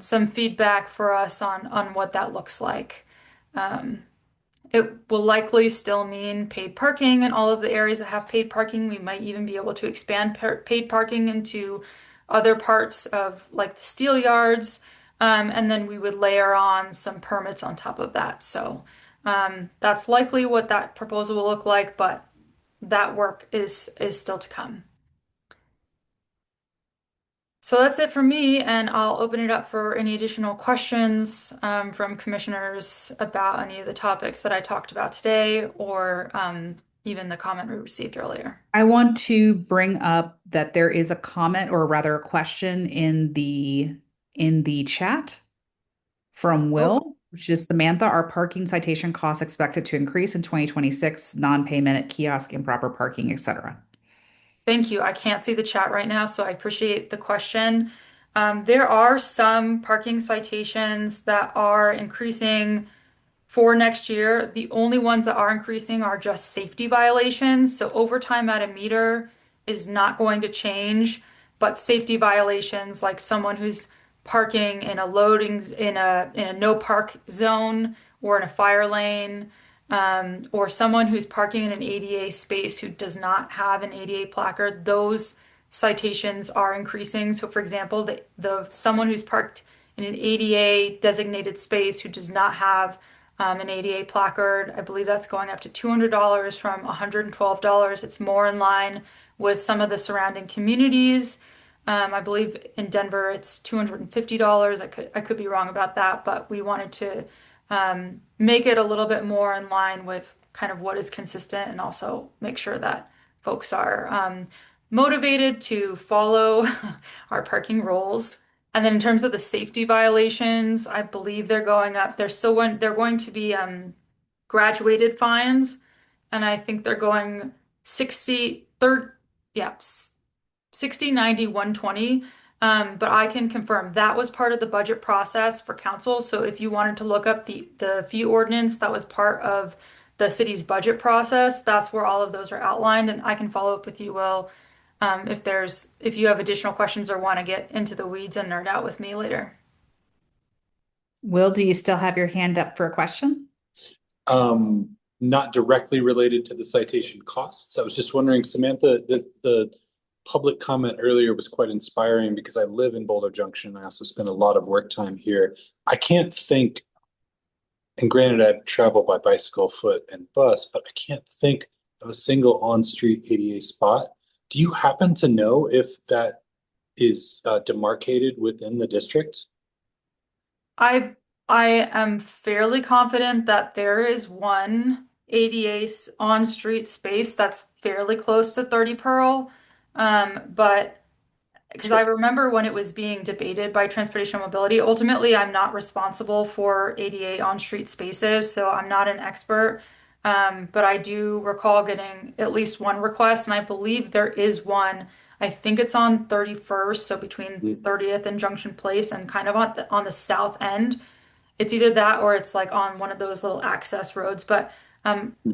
some feedback for us on what that looks like. It will likely still mean paid parking in all of the areas that have paid parking. We might even be able to expand paid parking into other parts of like the steel yards. And then we would layer on some permits on top of that. So that's likely what that proposal will look like, but that work is still to come. So that's it for me, and I'll open it up for any additional questions from commissioners about any of the topics that I talked about today, or even the comment we received earlier. I want to bring up that there is a comment, or rather a question in the chat from Will, which is Samantha, are parking citation costs expected to increase in 2026, non-payment at kiosk, improper parking, etc.? Thank you. I can't see the chat right now, so I appreciate the question. There are some parking citations that are increasing for next year. The only ones that are increasing are just safety violations. So overtime at a meter is not going to change, but safety violations like someone who's parking in a in a no park zone or in a fire lane, or someone who's parking in an ADA space who does not have an ADA placard, those citations are increasing. So for example, the someone who's parked in an ADA designated space who does not have an ADA placard, I believe that's going up to $200 from $112. It's more in line with some of the surrounding communities. I believe in Denver it's $250. I could be wrong about that, but we wanted to make it a little bit more in line with kind of what is consistent, and also make sure that folks are motivated to follow our parking rules. And then in terms of the safety violations, I believe they're going up. They're going to be graduated fines, and I think they're going 60, 30, yeah, 60, 90, 120. But I can confirm that was part of the budget process for council. So if you wanted to look up the fee ordinance that was part of the city's budget process, that's where all of those are outlined. And I can follow up with you, Will, if you have additional questions or want to get into the weeds and nerd out with me later. Will, do you still have your hand up for a question? Not directly related to the citation costs. I was just wondering, Samantha, the public comment earlier was quite inspiring because I live in Boulder Junction. I also spend a lot of work time here. I can't think, and granted, I travel by bicycle, foot, and bus, but I can't think of a single on-street ADA spot. Do you happen to know if that is demarcated within the district? I am fairly confident that there is one ADA on-street space that's fairly close to 30 Pearl. But because I remember when it was being debated by Transportation and Mobility, ultimately I'm not responsible for ADA on-street spaces, so I'm not an expert. But I do recall getting at least one request, and I believe there is one. I think it's on 31st, so between 30th and Junction Place, and kind of on the south end. It's either that or it's like on one of those little access roads. But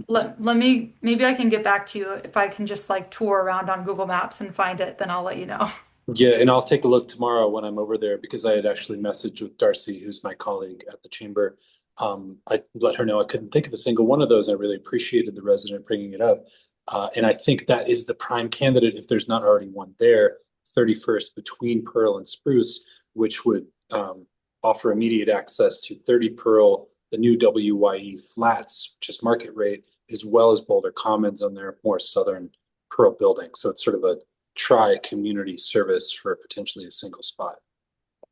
let me, maybe I can get back to you if I can just like tour around on Google Maps and find it, then I'll let you know. Yeah, and I'll take a look tomorrow when I'm over there because I had actually messaged with Darcy, who's my colleague at the chamber. I let her know I couldn't think of a single one of those. I really appreciated the resident bringing it up. And I think that is the prime candidate, if there's not already one there, 31st between Pearl and Spruce, which would offer immediate access to 30 Pearl, the new WYE flats, which is market rate, as well as Boulder Commons on their more southern Pearl building. So it's sort of a tri-community service for potentially a single spot.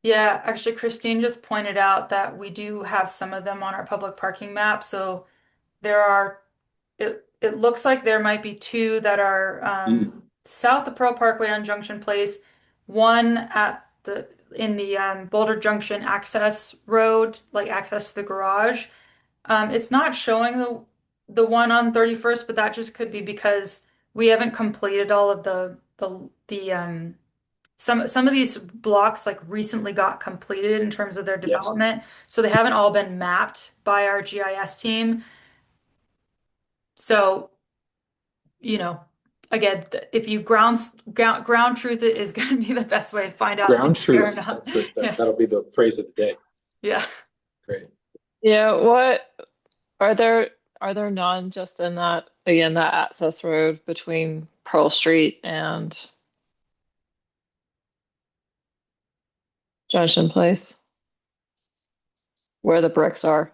Yeah, actually, Christine just pointed out that we do have some of them on our public parking map. So there are, it looks like there might be two that are south of Pearl Parkway on Junction Place, one at the in the Boulder Junction access road, like access to the garage. It's not showing the one on 31st, but that just could be because we haven't completed all of the some of these blocks like recently got completed in terms of their Yes. development. So they haven't all been mapped by our GIS team. So, you know, again, if you ground truth it is going to be the best way to find out if Ground it's fair or truth. not. That's it. Yeah. That'll be the phrase of the day. Yeah. Great. Yeah, what are there none just in that again that access road between Pearl Street and Junction Place where the bricks are?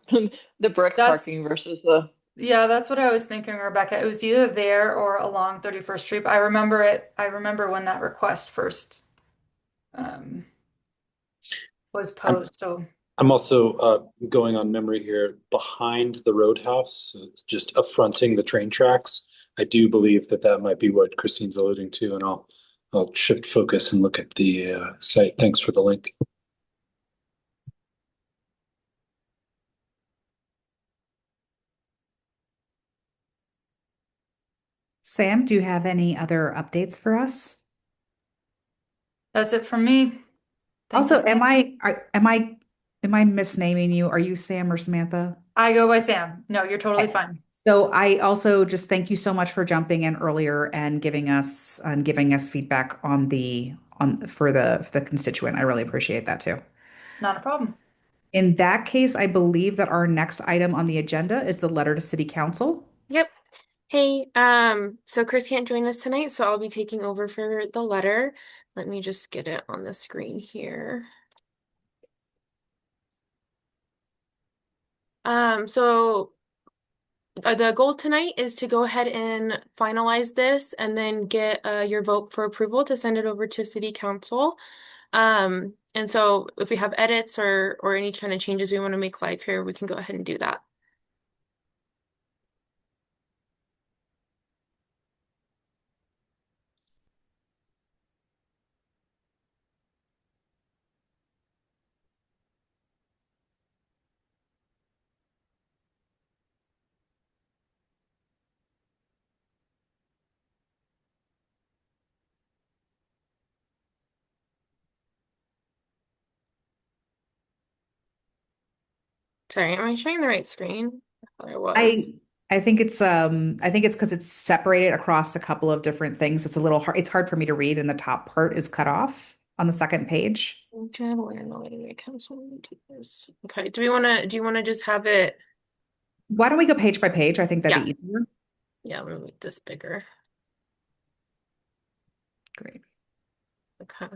The brick That's parking versus the Yeah, that's what I was thinking, Rebecca. It was either there or along 31st Street. But I remember when that request first um, was I'm posed. So I'm also going on memory here behind the roadhouse, just affronting the train tracks. I do believe that that might be what Christine's alluding to, and I'll shift focus and look at the site. Thanks for the link. Sam, do you have any other updates for us? that's it from me. Thank you, Also, Sam. am I misnaming you? Are you Sam or Samantha? I go by Sam. No, you're totally Okay. fine. So I also just thank you so much for jumping in earlier and giving us feedback on the on for the constituent. I really appreciate that too. Not a problem. In that case, I believe that our next item on the agenda is the letter to City Council. Yep. Hey, so Chris can't join us tonight, so I'll be taking over for the letter. Let me just get it on the screen here. So the goal tonight is to go ahead and finalize this and then get your vote for approval to send it over to City Council. And so if we have edits or any kind of changes we want to make live here, we can go ahead and do that. Sorry, am I showing the right screen? I thought I was. I I think it's because it's separated across a couple of different things. It's a little hard. It's hard for me to read, and the top part is cut off on the second page. Okay, do you want to just have it? Why don't we go page by page? I think that'd Yeah. be easier. Yeah, let me make this bigger. Great. Okay.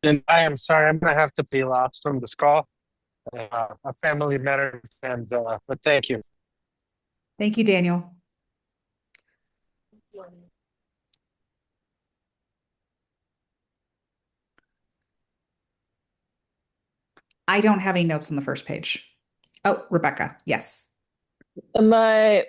And I am sorry, I'm going to have to peel off from this call. A family matter, and but thank you. Thank you, Daniel. I don't have any notes on the first page. Oh, Rebecca, yes. my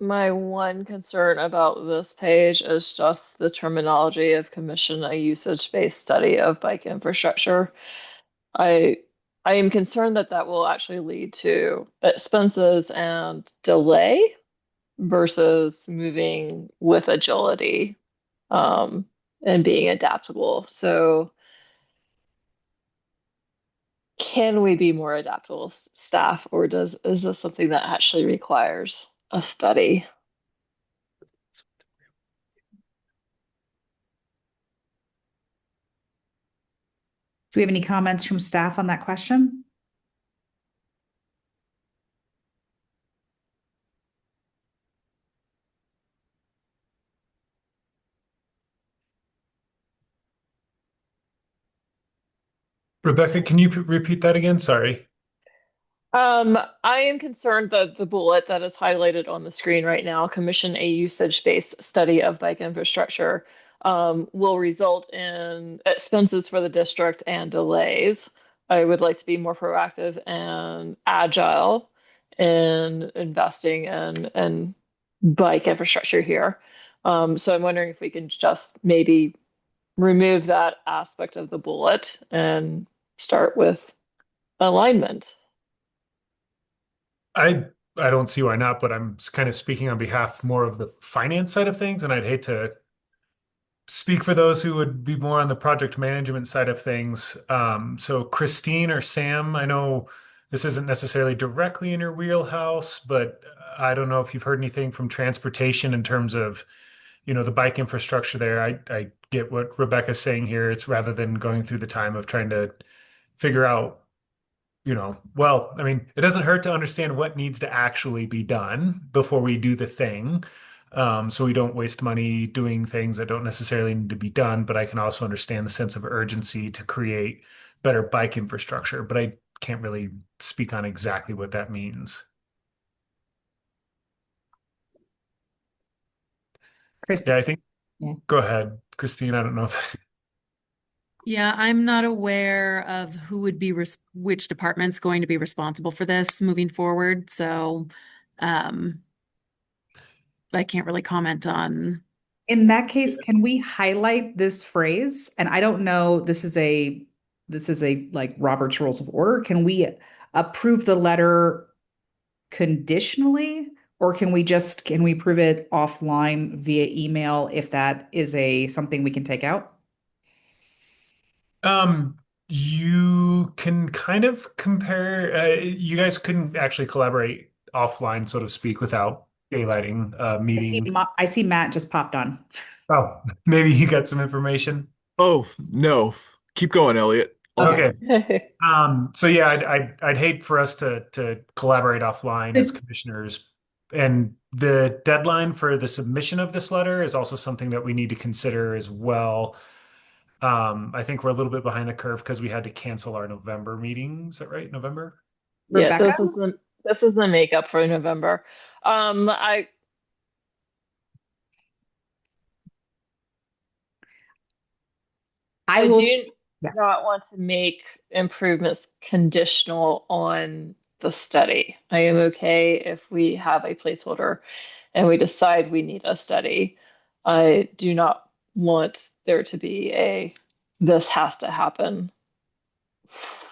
my one concern about this page is just the terminology of commission a usage-based study of bike infrastructure. I I am concerned that that will actually lead to expenses and delay versus moving with agility and being adaptable. So can we be more adaptable staff, or is this something that actually requires a study? Do we have any comments from staff on that question? Rebecca, can you repeat that again? Sorry. I am concerned that the bullet that is highlighted on the screen right now, commission a usage-based study of bike infrastructure, will result in expenses for the district and delays. I would like to be more proactive and agile in investing in bike infrastructure here. So I'm wondering if we can just maybe remove that aspect of the bullet and start with alignment. I I don't see why not, but I'm kind of speaking on behalf more of the finance side of things, and I'd hate to speak for those who would be more on the project management side of things. So Christine or Sam, I know this isn't necessarily directly in your wheelhouse, but I don't know if you've heard anything from transportation in terms of, the bike infrastructure there. I get what Rebecca's saying here. It's rather than going through the time of trying to figure out, well, I mean, it doesn't hurt to understand what needs to actually be done before we do the thing. So we don't waste money doing things that don't necessarily need to be done. But I can also understand the sense of urgency to create better bike infrastructure. But I can't really speak on exactly what that means. Christy. Yeah, I think, Yeah. go ahead, Christine. I don't know if, Yeah, I'm not aware of who would be which department's going to be responsible for this moving forward. So, um, I can't really comment on. In that case, can we highlight this phrase? And I don't know, this is a like Robert's Rules of Order. Can we approve the letter conditionally? Or can we prove it offline via email if that is something we can take out? um, you can kind of compare, you guys couldn't actually collaborate offline, so to speak, without daylighting meeting. I see Matt just popped on. Oh, maybe you got some information. Oh, no. Keep going, Elliot. Okay. Okay. So yeah, I'd hate for us to collaborate offline as commissioners. And the deadline for the submission of this letter is also something that we need to consider as well. I think we're a little bit behind the curve because we had to cancel our November meeting. Is that right? November? Yeah, Rebecca, this is the makeup for November. I I I will, do yeah. not want to make improvements conditional on the study. I am okay if we have a placeholder and we decide we need a study. I do not want there to be this has to happen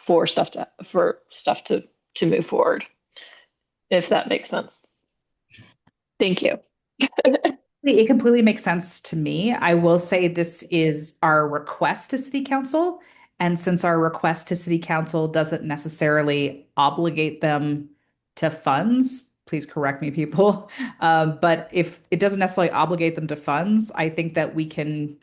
for stuff to move forward, if that makes sense. Thank you. It completely makes sense to me. I will say this is our request to City Council. And since our request to City Council doesn't necessarily obligate them to funds, please correct me, people. But if it doesn't necessarily obligate them to funds, I think that we can,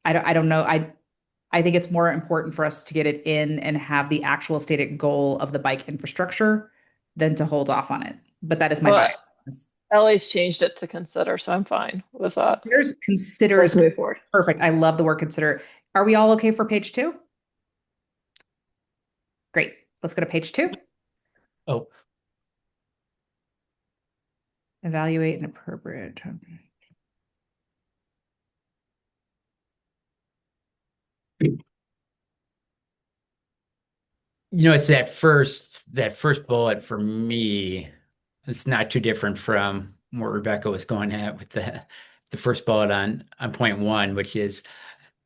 I don't know. I think it's more important for us to get it in and have the actual stated goal of the bike infrastructure than to hold off on it. But that is my Well, bias. Ellie's changed it to consider, so I'm fine with that. Considers Let's move forward. perfect. I love the word consider. Are we all okay for page 2? Great. Let's go to page 2. Oh, Evaluate an appropriate. it's that first bullet for me. It's not too different from what Rebecca was going at with the first bullet on point one, which is,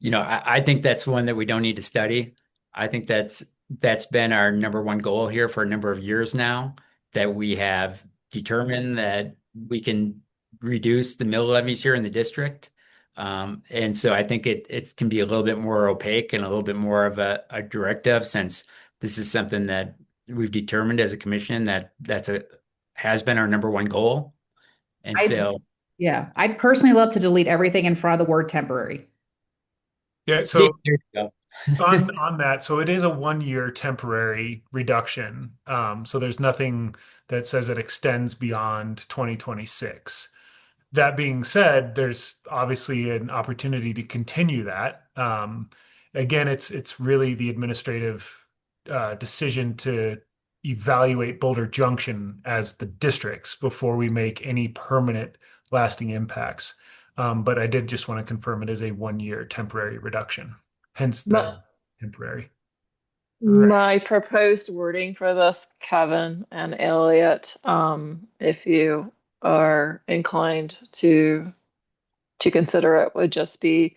I think that's one that we don't need to study. I think that's been our number one goal here for a number of years now, that we have determined that we can reduce the mill levies here in the district. And so I think it can be a little bit more opaque and a little bit more of a directive, since this is something that we've determined as a commission has been our number one goal. And so Yeah, I'd personally love to delete everything in front of the word temporary. Yeah, there so you go. on that, so it is a 1 year temporary reduction. So there's nothing that says it extends beyond 2026. That being said, there's obviously an opportunity to continue that. Again, it's really the administrative decision to evaluate Boulder Junction as the districts before we make any permanent lasting impacts. But I did just want to confirm it is a 1 year temporary reduction, hence My, the temporary. Right. my proposed wording for this, Kevin and Elliot, if you are inclined to to consider it would just be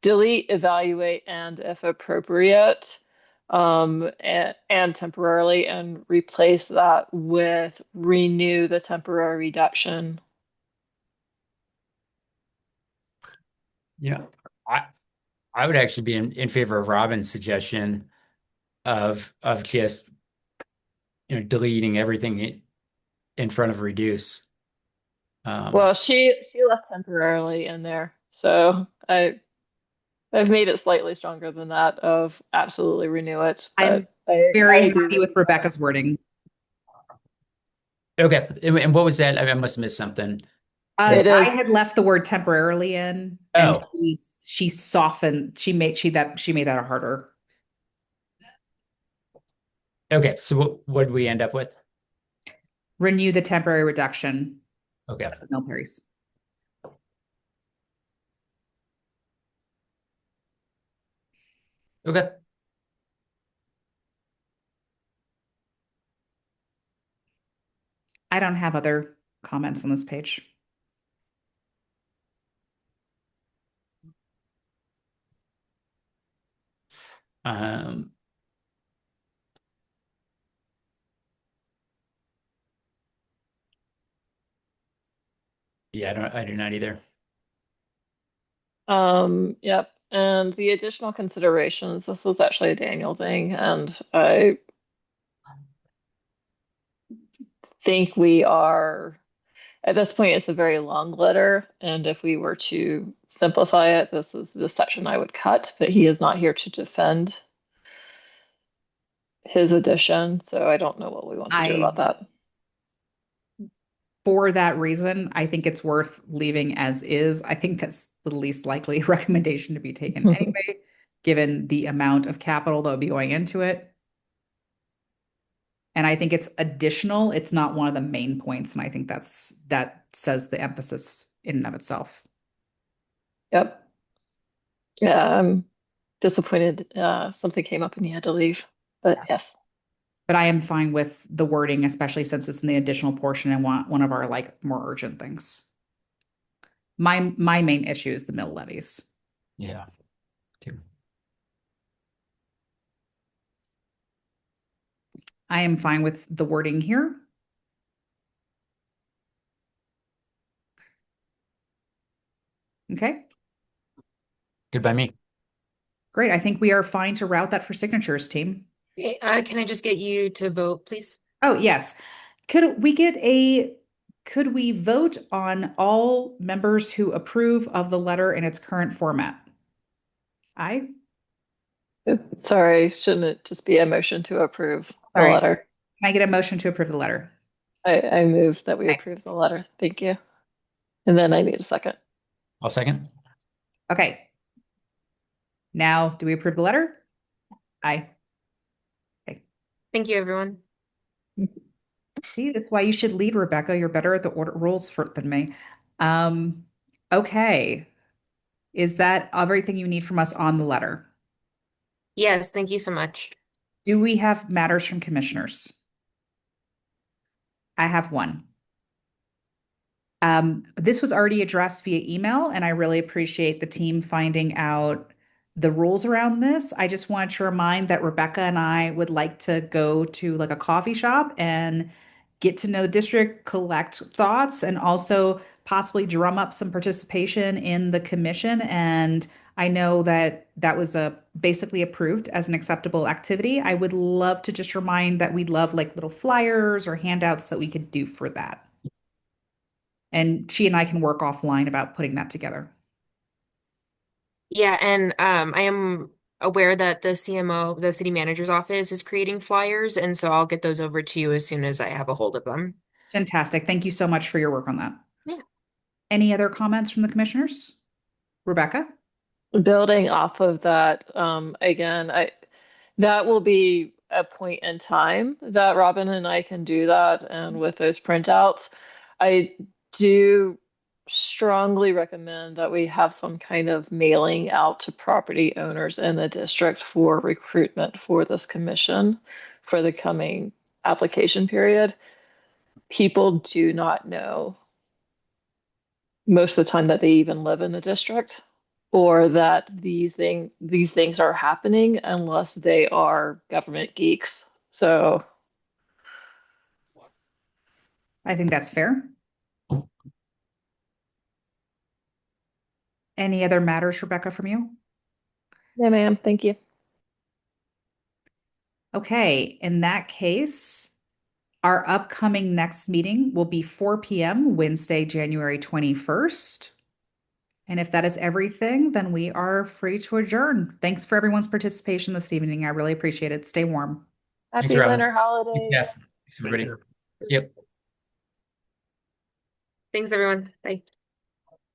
delete, evaluate, and if appropriate, and temporarily, and replace that with renew the temporary reduction. Yeah, I would actually be in favor of Robin's suggestion of just deleting everything in front of reduce. Well, she left temporarily in there, so I've made it slightly stronger than that of absolutely renew it, I'm but I very agree happy with with Rebecca's wording. Okay, and what was that? I must have missed something. It I is. had left the word temporarily in, and Oh, she softened. She made that harder. okay. So what did we end up with? Renew the temporary reduction Okay. of the milparies. Okay. I don't have other comments on this page. Um, yeah, I do not either. Yep. And the additional considerations, this was actually a Daniel thing, and I think we are, at this point, it's a very long letter, and if we were to simplify it, this is the section I would cut, but he is not here to defend his addition, so I don't know what we want to do about that. For that reason, I think it's worth leaving as is. I think that's the least likely recommendation to be taken anyway, given the amount of capital that would be going into it. And I think it's additional. It's not one of the main points. And I think that says the emphasis in and of itself. Yep. Yeah, I'm disappointed something came up and he had to leave, but yes. But I am fine with the wording, especially since it's in the additional portion and want one of our like more urgent things. My main issue is the mill levies. Yeah. Too. I am fine with the wording here. Okay, Good by me. great. I think we are fine to route that for signatures, team. Okay, can I just get you to vote, please? Oh, yes. Could we vote on all members who approve of the letter in its current format? Aye. Sorry, shouldn't it just be a motion to approve the Sorry. letter? Can I get a motion to approve the letter? I move that we Okay. approve the letter. Thank you. And then I need a second. I'll second. Okay. Now, do we approve the letter? Aye. Okay. Thank you, everyone. See, that's why you should lead, Rebecca. You're better at the order rules than me. Okay. Is that everything you need from us on the letter? Yes, thank you so much. Do we have matters from commissioners? I have one. This was already addressed via email, and I really appreciate the team finding out the rules around this. I just wanted to remind that Rebecca and I would like to go to like a coffee shop and get to know the district, collect thoughts, and also possibly drum up some participation in the commission. And I know that that was basically approved as an acceptable activity. I would love to just remind that we'd love like little flyers or handouts that we could do for that. And she and I can work offline about putting that together. Yeah, and I am aware that the CMO, the city manager's office, is creating flyers, and so I'll get those over to you as soon as I have a hold of them. Fantastic. Thank you so much for your work on that. Yeah. Any other comments from the commissioners? Rebecca? Building off of that, again, that will be a point in time that Robin and I can do that, and with those printouts, I do strongly recommend that we have some kind of mailing out to property owners in the district for recruitment for this commission for the coming application period. People do not know most of the time that they even live in the district, or that these things are happening unless they are government geeks. So I think that's fair. Any other matters, Rebecca, from you? yeah, ma'am, thank you. Okay, in that case, our upcoming next meeting will be 4 p.m. Wednesday, January 21st. And if that is everything, then we are free to adjourn. Thanks for everyone's participation this evening. I really appreciate it. Stay warm. Happy Robin. winter Thanks, holidays. Jeff. Thanks, everybody. Thank you. Yep. Thanks, everyone. Bye.